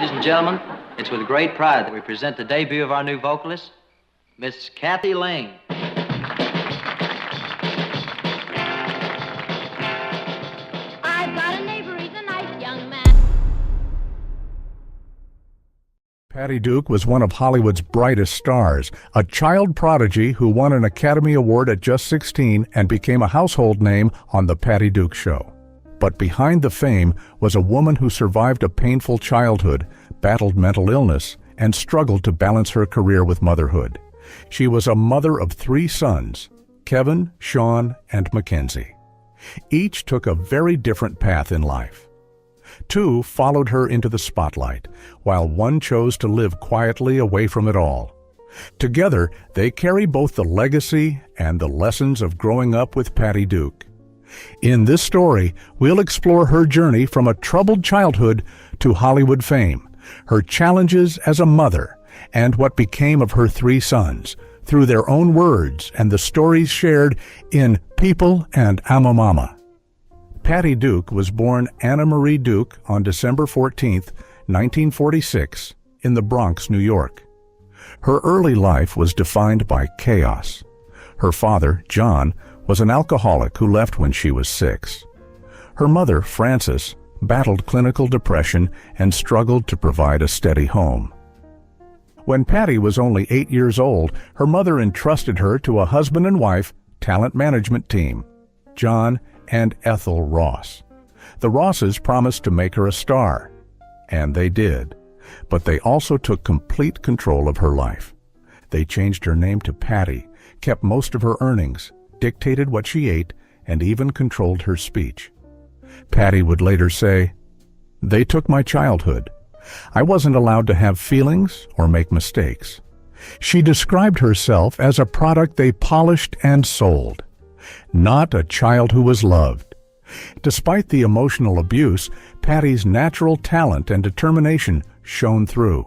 Ladies and gentlemen, it's with great pride that we present the debut of our new vocalist, Miss Kathy Ling. I've got a neighbor, he's a nice young man. Patty Duke was one of Hollywood's brightest stars, a child prodigy who won an Academy Award at just 16 and became a household name on The Patty Duke Show. But behind the fame was a woman who survived a painful childhood, battled mental illness, and struggled to balance her career with motherhood. She was a mother of 3 sons, Kevin, Sean, and Mackenzie. Each took a very different path in life. 2 followed her into the spotlight, while 1 chose to live quietly away from it all. Together, they carry both the legacy and the lessons of growing up with Patty Duke. In this story, we'll explore her journey from a troubled childhood to Hollywood fame, her challenges as a mother, and what became of her 3 sons, through their own words and the stories shared in People and I'm a Mama. Patty Duke was born Anna Marie Duke on December 14, 1946, in the Bronx, New York. Her early life was defined by chaos. Her father, John, was an alcoholic who left when she was 6. Her mother, Frances, battled clinical depression and struggled to provide a steady home. When Patty was only 8 years old, her mother entrusted her to a husband and wife talent management team, John and Ethel Ross. The Rosses promised to make her a star, and they did, but they also took complete control of her life. They changed her name to Patty, kept most of her earnings, dictated what she ate, and even controlled her speech. Patty would later say, "They took my childhood. I wasn't allowed to have feelings or make mistakes." She described herself as a product they polished and sold, not a child who was loved. Despite the emotional abuse, Patty's natural talent and determination shone through.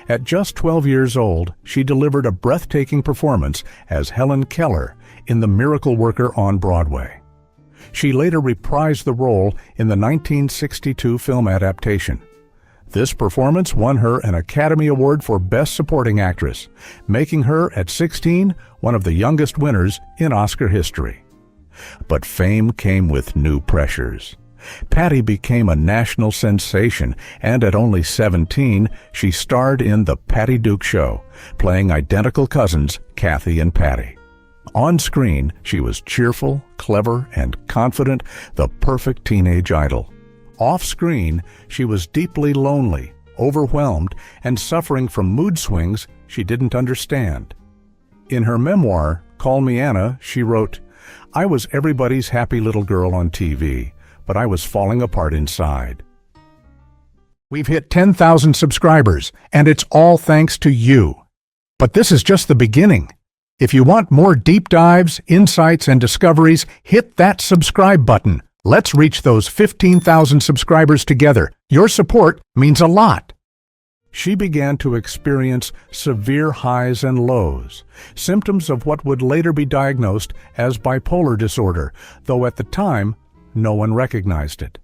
At just 12 years old, she delivered a breathtaking performance as Helen Keller in The Miracle Worker on Broadway. She later reprised the role in the 1962 film adaptation. This performance won her an Academy Award for Best Supporting Actress, making her, at 16, one of the youngest winners in Oscar history. But fame came with new pressures. Patty became a national sensation, and at only 17, she starred in The Patty Duke Show, playing identical cousins Kathy and Patty. On screen, she was cheerful, clever, and confident, the perfect teenage idol. Off-screen, she was deeply lonely, overwhelmed, and suffering from mood swings she didn't understand. In her memoir, Call Me Anna, she wrote, "I was everybody's happy little girl on TV, but I was falling apart inside." We've hit 10,000 subscribers, and it's all thanks to you. But this is just the beginning. If you want more deep dives, insights, and discoveries, hit that subscribe button. Let's reach those 15,000 subscribers together. Your support means a lot. She began to experience severe highs and lows, symptoms of what would later be diagnosed as bipolar disorder, though at the time, no one recognized it.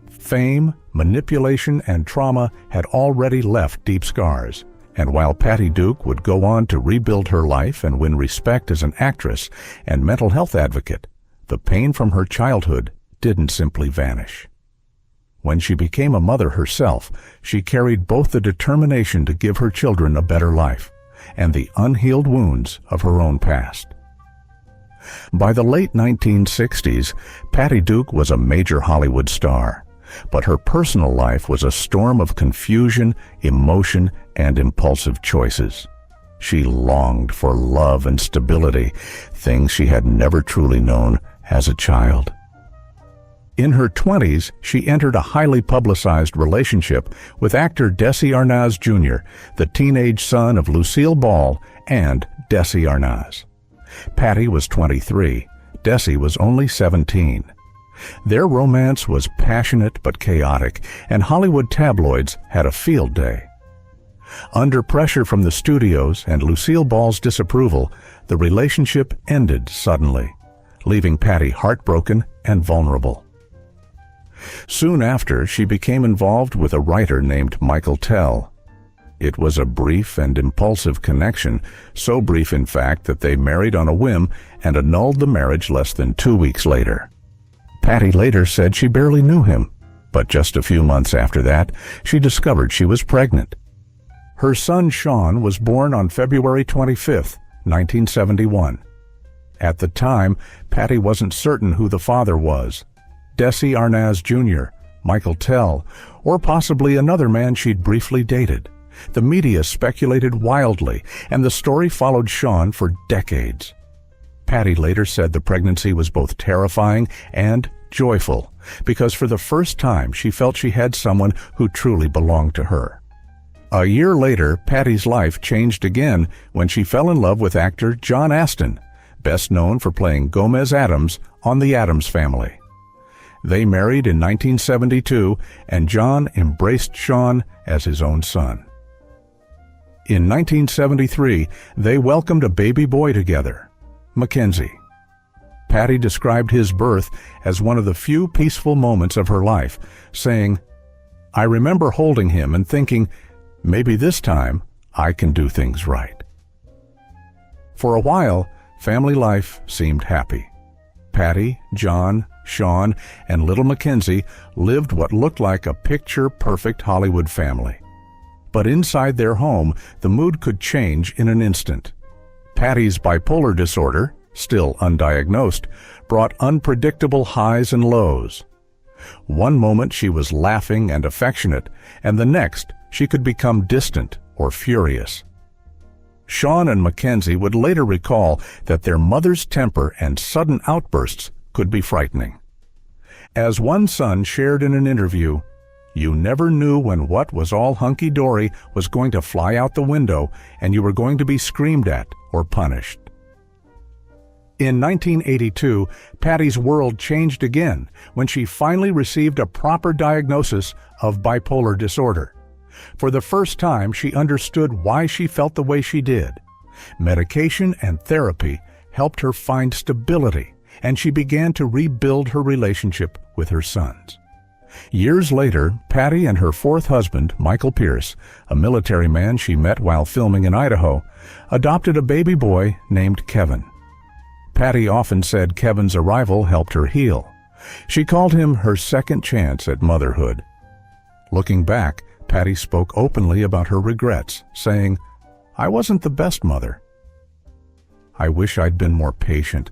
Fame, manipulation, and trauma had already left deep scars. And while Patty Duke would go on to rebuild her life and win respect as an actress and mental health advocate, the pain from her childhood didn't simply vanish. When she became a mother herself, she carried both the determination to give her children a better life and the unhealed wounds of her own past. By the late 1960s, Patty Duke was a major Hollywood star, but her personal life was a storm of confusion, emotion, and impulsive choices. She longed for love and stability, things she had never truly known as a child. In her 20s, she entered a highly publicized relationship with actor Desi Arnaz Jr., the teenage son of Lucille Ball and Desi Arnaz. Patty was 23. Desi was only 17. Their romance was passionate but chaotic, and Hollywood tabloids had a field day. Under pressure from the studios and Lucille Ball's disapproval, the relationship ended suddenly, leaving Patty heartbroken and vulnerable. Soon after, she became involved with a writer named Michael Tell. It was a brief and impulsive connection, so brief in fact that they married on a whim and annulled the marriage less than 2 weeks later. Patty later said she barely knew him, but just a few months after that, she discovered she was pregnant. Her son Sean was born on February 25, 1971. At the time, Patty wasn't certain who the father was. Desi Arnaz Jr., Michael Tell, or possibly another man she'd briefly dated. The media speculated wildly, and the story followed Sean for decades. Patty later said the pregnancy was both terrifying and joyful, because for the first time she felt she had someone who truly belonged to her. A year later, Patty's life changed again when she fell in love with actor Sean Astin, best known for playing Gomez Addams on The Addams Family. They married in 1972, and John embraced Sean as his own son. In 1973, they welcomed a baby boy together, Mackenzie. Patty described his birth as one of the few peaceful moments of her life, saying, "I remember holding him and thinking, maybe this time I can do things right." For a while, family life seemed happy. Patty, John, Sean, and little Mackenzie lived what looked like a picture-perfect Hollywood family. But inside their home, the mood could change in an instant. Patty's bipolar disorder, still undiagnosed, brought unpredictable highs and lows. One moment she was laughing and affectionate, and the next she could become distant or furious. Sean and Mackenzie would later recall that their mother's temper and sudden outbursts could be frightening. As one son shared in an interview, "You never knew when what was all hunky-dory was going to fly out the window and you were going to be screamed at or punished." In 1982, Patty's world changed again when she finally received a proper diagnosis of bipolar disorder. For the first time, she understood why she felt the way she did. Medication and therapy helped her find stability, and she began to rebuild her relationship with her sons. Years later, Patty and her fourth husband, Michael Pierce, a military man she met while filming in Idaho, adopted a baby boy named Kevin. Patty often said Kevin's arrival helped her heal. She called him her second chance at motherhood. Looking back, Patty spoke openly about her regrets, saying, "I wasn't the best mother. I wish I'd been more patient,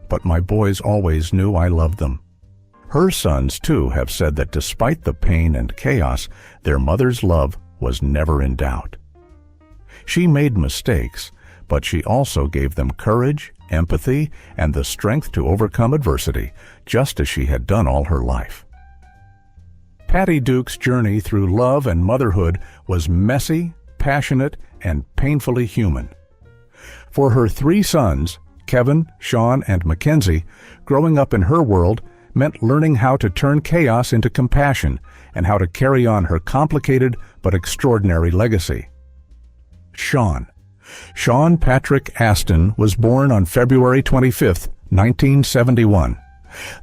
but my boys always knew I loved them." Her sons, too, have said that despite the pain and chaos, their mother's love was never in doubt. She made mistakes, but she also gave them courage, empathy, and the strength to overcome adversity, just as she had done all her life. Patty Duke's journey through love and motherhood was messy, passionate, and painfully human. For her three sons, Kevin, Sean, and Mackenzie, growing up in her world meant learning how to turn chaos into compassion and how to carry on her complicated but extraordinary legacy. Sean Patrick Astin was born on February 25, 1971,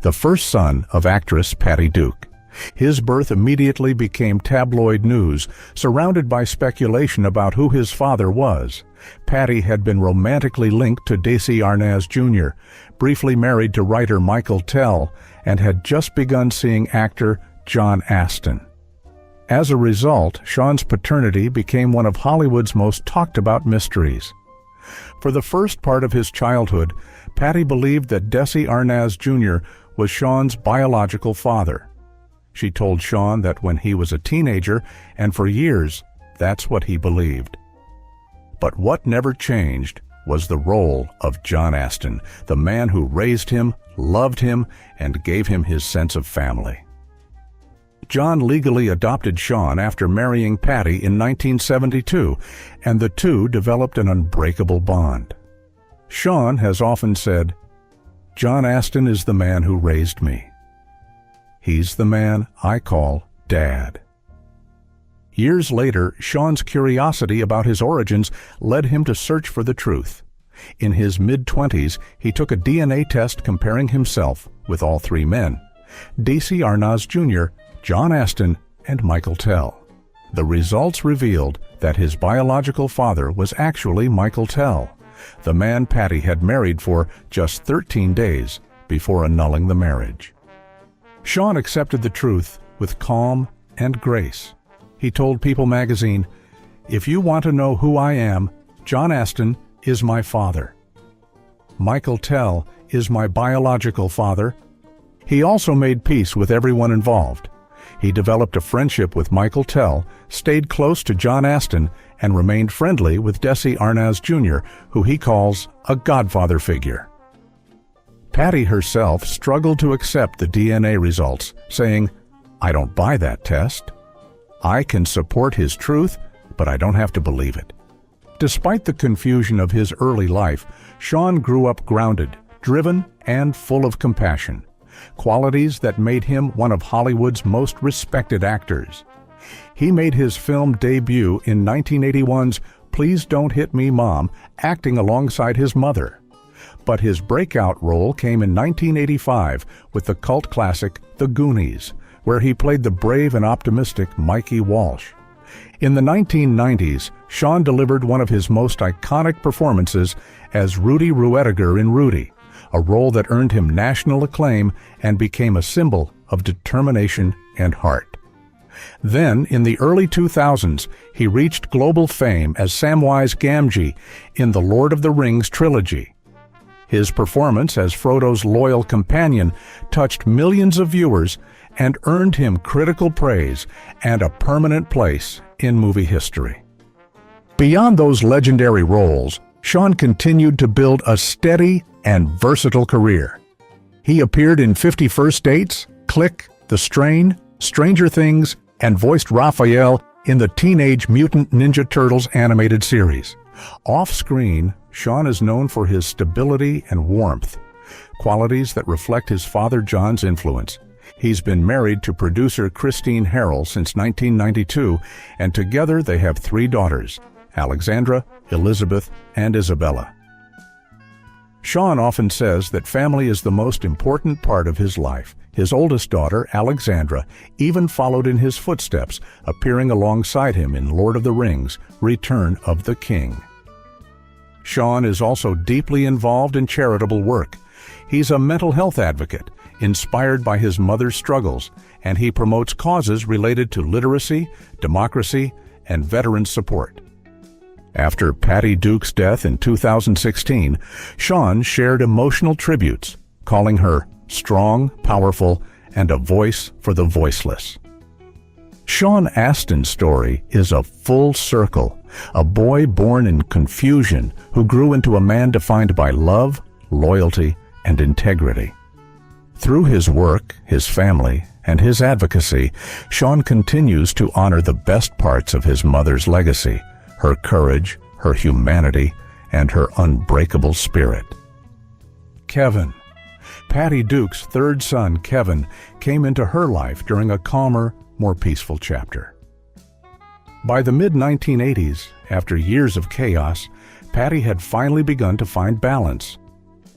the first son of actress Patty Duke. His birth immediately became tabloid news, surrounded by speculation about who his father was. Patty had been romantically linked to Desi Arnaz Jr., briefly married to writer Michael Tell, and had just begun seeing actor Sean Astin. As a result, Sean's paternity became one of Hollywood's most talked-about mysteries. For the first part of his childhood, Patty believed that Desi Arnaz Jr. was Sean's biological father. She told Sean that when he was a teenager, and for years, that's what he believed. But what never changed was the role of Sean Astin, the man who raised him, loved him, and gave him his sense of family. John legally adopted Sean after marrying Patty in 1972, and the two developed an unbreakable bond. Sean has often said, "Sean Astin is the man who raised me. He's the man I call Dad." Years later, Sean's curiosity about his origins led him to search for the truth. In his mid-20s, he took a DNA test comparing himself with all three men. Desi Arnaz Jr., Sean Astin, and Michael Tell. The results revealed that his biological father was actually Michael Tell, the man Patty had married for just 13 days before annulling the marriage. Sean accepted the truth with calm and grace. He told People magazine, "If you want to know who I am, Sean Astin is my father. Michael Tell is my biological father." He also made peace with everyone involved. He developed a friendship with Michael Tell, stayed close to Sean Astin, and remained friendly with Desi Arnaz Jr., who he calls a godfather figure. Patty herself struggled to accept the DNA results, saying, "I don't buy that test. I can support his truth, but I don't have to believe it." Despite the confusion of his early life, Sean grew up grounded, driven, and full of compassion, qualities that made him one of Hollywood's most respected actors. He made his film debut in 1981's Please Don't Hit Me, Mom, acting alongside his mother. But his breakout role came in 1985 with the cult classic The Goonies, where he played the brave and optimistic Mikey Walsh. In the 1990s, Sean delivered one of his most iconic performances as Rudy Ruettiger in Rudy, a role that earned him national acclaim and became a symbol of determination and heart. Then, in the early 2000s, he reached global fame as Samwise Gamgee in the Lord of the Rings trilogy. His performance as Frodo's loyal companion touched millions of viewers and earned him critical praise and a permanent place in movie history. Beyond those legendary roles, Sean continued to build a steady and versatile career. He appeared in 50 First Dates, Click, The Strain, Stranger Things, and voiced Raphael in the Teenage Mutant Ninja Turtles animated series. Off-screen, Sean is known for his stability and warmth, qualities that reflect his father John's influence. He's been married to producer Christine Harrell since 1992, and together they have 3 daughters, Alexandra, Elizabeth, and Isabella. Sean often says that family is the most important part of his life. His oldest daughter, Alexandra, even followed in his footsteps, appearing alongside him in Lord of the Rings: Return of the King. Sean is also deeply involved in charitable work. He's a mental health advocate, inspired by his mother's struggles, and he promotes causes related to literacy, democracy, and veteran support. After Patty Duke's death in 2016, Sean shared emotional tributes, calling her strong, powerful, and a voice for the voiceless. Sean Astin's story is a full circle, a boy born in confusion who grew into a man defined by love, loyalty, and integrity. Through his work, his family, and his advocacy, Sean continues to honor the best parts of his mother's legacy: her courage, her humanity, and her unbreakable spirit. Kevin. Patty Duke's third son, Kevin, came into her life during a calmer, more peaceful chapter. By the mid-1980s, after years of chaos, Patty had finally begun to find balance.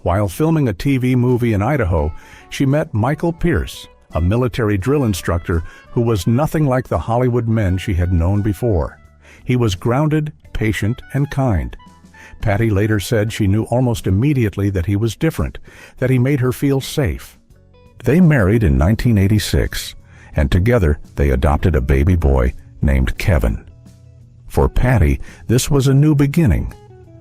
While filming a TV movie in Idaho, she met Michael Pierce, a military drill instructor who was nothing like the Hollywood men she had known before. He was grounded, patient, and kind. Patty later said she knew almost immediately that he was different, that he made her feel safe. They married in 1986, and together they adopted a baby boy named Kevin. For Patty, this was a new beginning,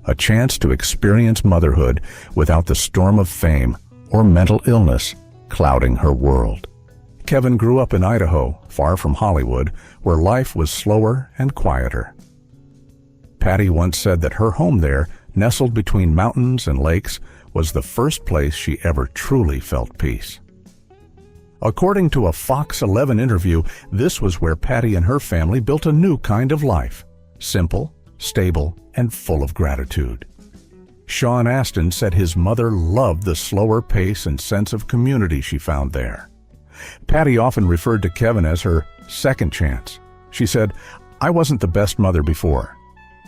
a chance to experience motherhood without the storm of fame or mental illness clouding her world. Kevin grew up in Idaho, far from Hollywood, where life was slower and quieter. Patty once said that her home there, nestled between mountains and lakes, was the first place she ever truly felt peace. According to a Fox 11 interview, this was where Patty and her family built a new kind of life: simple, stable, and full of gratitude. Sean Astin said his mother loved the slower pace and sense of community she found there. Patty often referred to Kevin as her second chance. She said, "I wasn't the best mother before.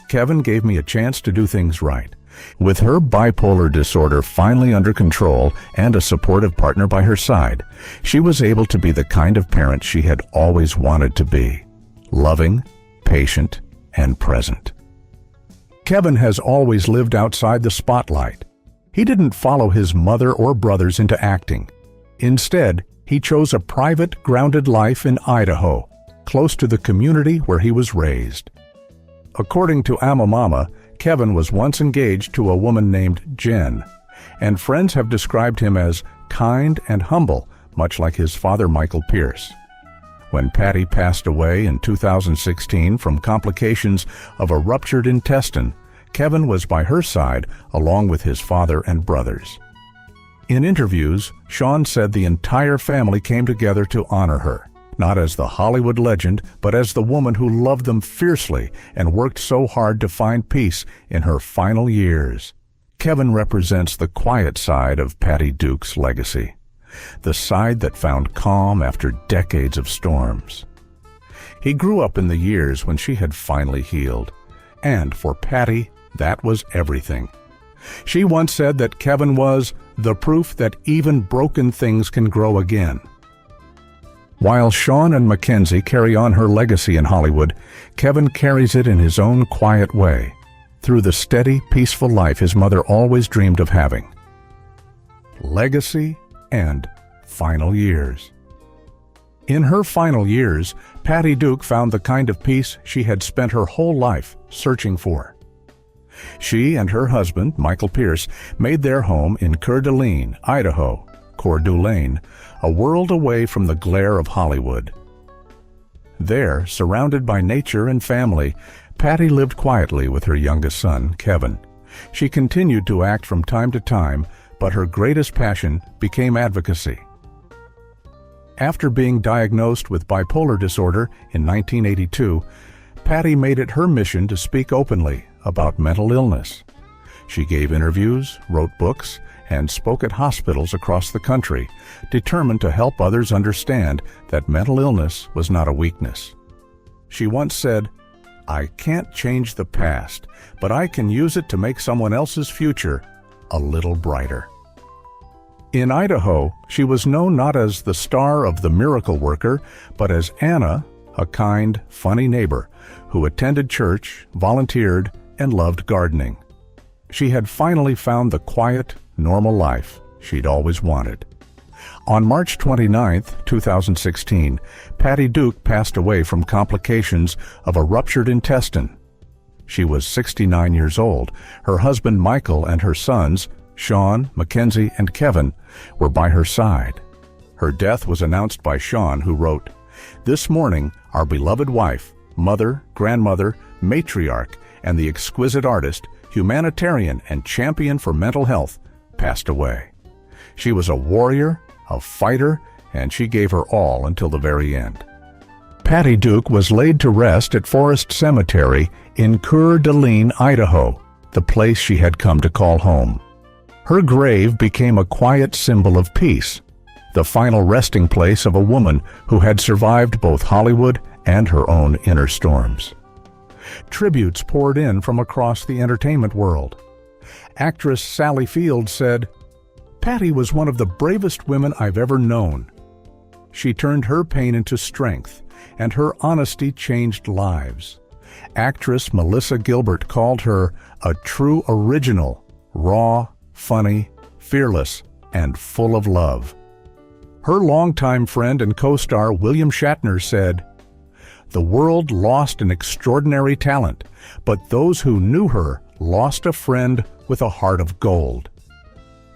Kevin gave me a chance to do things right. With her bipolar disorder finally under control and a supportive partner by her side, she was able to be the kind of parent she had always wanted to be: loving, patient, and present. Kevin has always lived outside the spotlight. He didn't follow his mother or brothers into acting. Instead, he chose a private, grounded life in Idaho, close to the community where he was raised. According to Mama, Kevin was once engaged to a woman named Jen, and friends have described him as kind and humble, much like his father Michael Pierce. When Patty passed away in 2016 from complications of a ruptured intestine, Kevin was by her side along with his father and brothers. In interviews, Sean said the entire family came together to honor her, not as the Hollywood legend, but as the woman who loved them fiercely and worked so hard to find peace in her final years. Kevin represents the quiet side of Patty Duke's legacy, the side that found calm after decades of storms. He grew up in the years when she had finally healed, and for Patty, that was everything. She once said that Kevin was the proof that even broken things can grow again. While Sean and Mackenzie carry on her legacy in Hollywood, Kevin carries it in his own quiet way, through the steady, peaceful life his mother always dreamed of having. Legacy and final years. In her final years, Patty Duke found the kind of peace she had spent her whole life searching for. She and her husband, Michael Pierce, made their home in Coeur d'Alene, Idaho, Coeur d'Alene, a world away from the glare of Hollywood. There, surrounded by nature and family, Patty lived quietly with her youngest son, Kevin. She continued to act from time to time, but her greatest passion became advocacy. After being diagnosed with bipolar disorder in 1982, Patty made it her mission to speak openly about mental illness. She gave interviews, wrote books, and spoke at hospitals across the country, determined to help others understand that mental illness was not a weakness. She once said, "I can't change the past, but I can use it to make someone else's future a little brighter." In Idaho, she was known not as the star of The Miracle Worker, but as Anna, a kind, funny neighbor who attended church, volunteered, and loved gardening. She had finally found the quiet, normal life she'd always wanted. On March 29, 2016, Patty Duke passed away from complications of a ruptured intestine. She was 69 years old. Her husband Michael and her sons, Sean, Mackenzie, and Kevin, were by her side. Her death was announced by Sean, who wrote, "This morning, our beloved wife, mother, grandmother, matriarch, and the exquisite artist, humanitarian, and champion for mental health, passed away. She was a warrior, a fighter, and she gave her all until the very end." Patty Duke was laid to rest at Forest Cemetery in Coeur d'Alene, Idaho, the place she had come to call home. Her grave became a quiet symbol of peace, the final resting place of a woman who had survived both Hollywood and her own inner storms. Tributes poured in from across the entertainment world. Actress Sally Field said, "Patty was one of the bravest women I've ever known. She turned her pain into strength, and her honesty changed lives." Actress Melissa Gilbert called her a true original, raw, funny, fearless, and full of love. Her longtime friend and co-star William Shatner said, "The world lost an extraordinary talent, but those who knew her lost a friend with a heart of gold."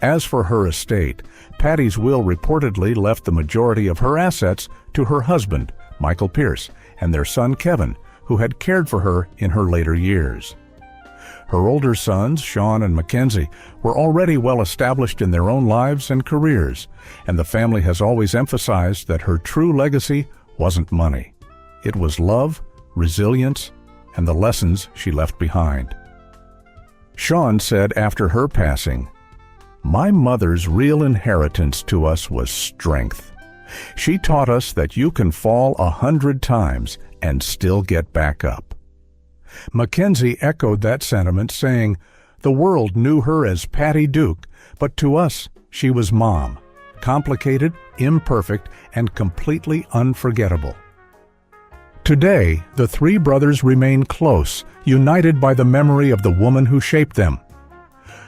As for her estate, Patty's will reportedly left the majority of her assets to her husband, Michael Pierce, and their son Kevin, who had cared for her in her later years. Her older sons, Sean and Mackenzie, were already well established in their own lives and careers, and the family has always emphasized that her true legacy wasn't money. It was love, resilience, and the lessons she left behind. Sean said after her passing, "My mother's real inheritance to us was strength. She taught us that you can fall 100 times and still get back up." Mackenzie echoed that sentiment, saying, The world knew her as Patty Duke, but to us, she was Mom. Complicated, imperfect, and completely unforgettable. Today, the three brothers remain close, united by the memory of the woman who shaped them.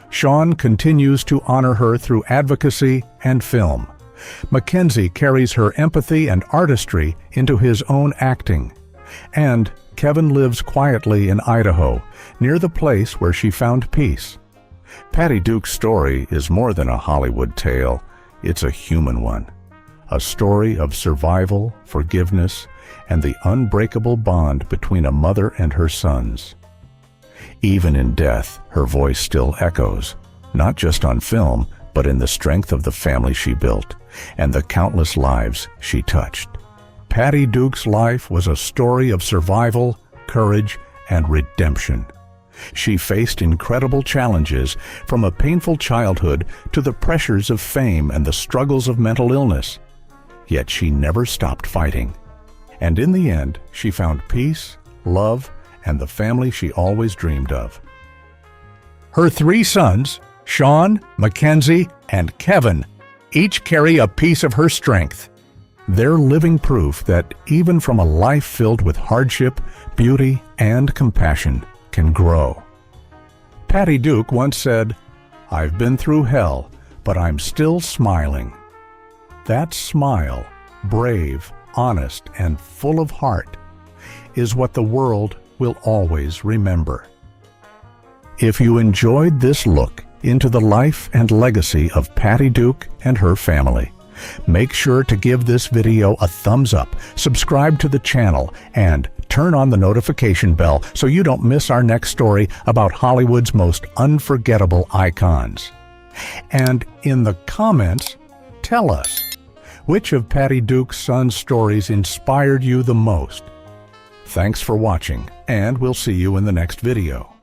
Sean continues to honor her through advocacy and film. Mackenzie carries her empathy and artistry into his own acting. And Kevin lives quietly in Idaho, near the place where she found peace. Patty Duke's story is more than a Hollywood tale. It's a human one. A story of survival, forgiveness, and the unbreakable bond between a mother and her sons. Even in death, her voice still echoes, not just on film, but in the strength of the family she built and the countless lives she touched. Patty Duke's life was a story of survival, courage, and redemption. She faced incredible challenges, from a painful childhood to the pressures of fame and the struggles of mental illness. Yet she never stopped fighting. And in the end, she found peace, love, and the family she always dreamed of. Her three sons, Sean, Mackenzie, and Kevin, each carry a piece of her strength. They're living proof that even from a life filled with hardship, beauty, and compassion can grow. Patty Duke once said, "I've been through hell, but I'm still smiling." That smile, brave, honest, and full of heart, is what the world will always remember. If you enjoyed this look into the life and legacy of Patty Duke and her family, make sure to give this video a thumbs up, subscribe to the channel, and turn on the notification bell so you don't miss our next story about Hollywood's most unforgettable icons. And in the comments, tell us, which of Patty Duke's sons' stories inspired you the most? Thanks for watching, and we'll see you in the next video.